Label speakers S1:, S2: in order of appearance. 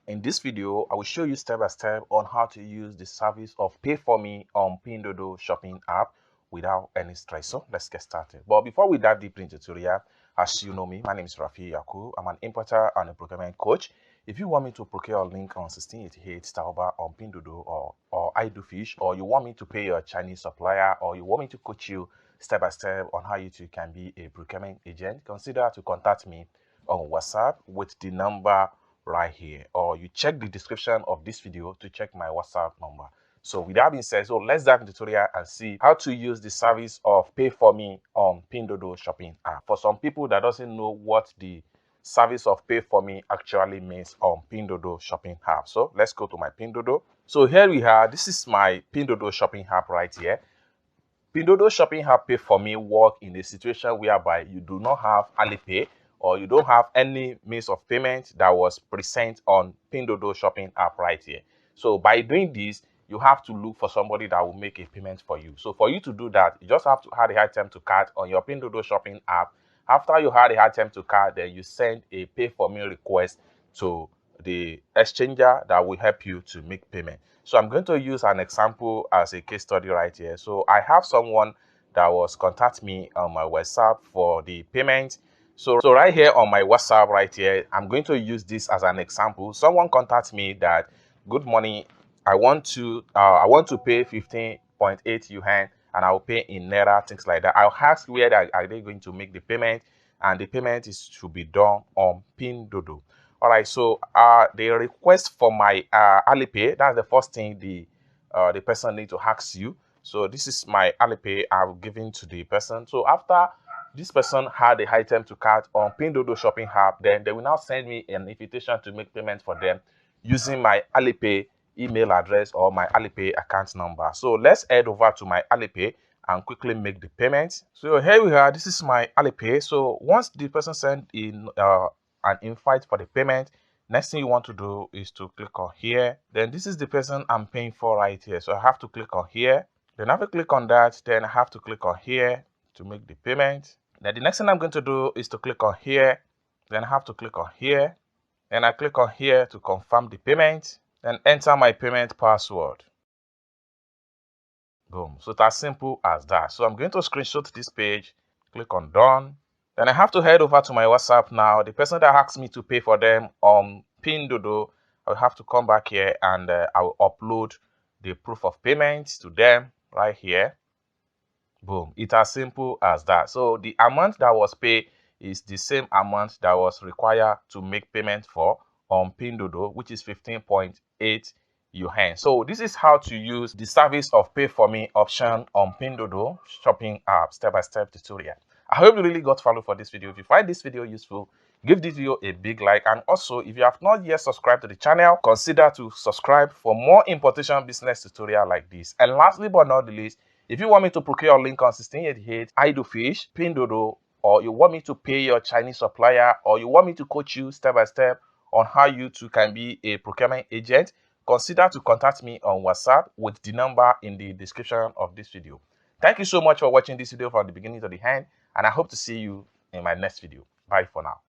S1: In this video, I will show you step by step on how to use the service of Pay for Me on Pinduoduo shopping app without any stress. So let's get started. But before we dive deep into the tutorial, as you know me, my name is Rafi Yaku. I'm an importer and a procurement coach. If you want me to procure a link on 1688 Taoba on Pinduoduo or I do fish, or you want me to pay your Chinese supplier, or you want me to coach you step by step on how you too can be a procurement agent, consider to contact me on WhatsApp with the number right here, or you check the description of this video to check my WhatsApp number. So with that being said, so let's dive into the tutorial and see how to use the service of Pay for Me on Pinduoduo shopping app. For some people that doesn't know what the service of Pay for Me actually means on Pinduoduo shopping app. So let's go to my Pinduoduo. So here we are. This is my Pinduoduo shopping app right here. Pinduoduo shopping app Pay for Me work in a situation whereby you do not have Alipay or you don't have any means of payment that was present on Pinduoduo shopping app right here. So by doing this, you have to look for somebody that will make a payment for you. So for you to do that, you just have to add the item to cart on your Pinduoduo shopping app. After you add the item to cart, then you send a Pay for Me request to the exchanger that will help you to make payment. So I'm going to use an example as a case study right here. So I have someone that was contact me on my WhatsApp for the payment. So right here on my WhatsApp right here, I'm going to use this as an example. Someone contacts me that, good morning, I want to pay 15.8 yuan and I'll pay in naira, things like that. I'll ask where are they going to make the payment, and the payment is to be done on Pinduoduo. All right, so the request for my Alipay, that's the first thing the person need to ask you. So this is my Alipay I've given to the person. So after this person had the item to cart on Pinduoduo shopping app, then they will now send me an invitation to make payment for them using my Alipay email address or my Alipay account number. So let's head over to my Alipay and quickly make the payment. So here we are. This is my Alipay. So once the person sent in an invite for the payment, next thing you want to do is to click on here. Then this is the person I'm paying for right here. So I have to click on here. Then after click on that, then I have to click on here to make the payment. Then the next thing I'm going to do is to click on here. Then I have to click on here. Then I click on here to confirm the payment. Then enter my payment password. Boom. So it's as simple as that. So I'm going to screenshot this page, click on done. Then I have to head over to my WhatsApp now. The person that asked me to pay for them on Pinduoduo, I'll have to come back here and I will upload the proof of payment to them right here. Boom. It's as simple as that. So the amount that was paid is the same amount that was required to make payment for on Pinduoduo, which is 15.8 yuan. So this is how to use the service of Pay for Me option on Pinduoduo shopping app step-by-step tutorial. I hope you really got value for this video. If you find this video useful, give this video a big like, and also if you have not yet subscribed to the channel, consider to subscribe for more importation business tutorial like this. And lastly but not the least, if you want me to procure a link on 1688 I do fish, Pinduoduo, or you want me to pay your Chinese supplier, or you want me to coach you step by step on how you too can be a procurement agent, consider to contact me on WhatsApp with the number in the description of this video. Thank you so much for watching this video from the beginning to the end, and I hope to see you in my next video. Bye for now.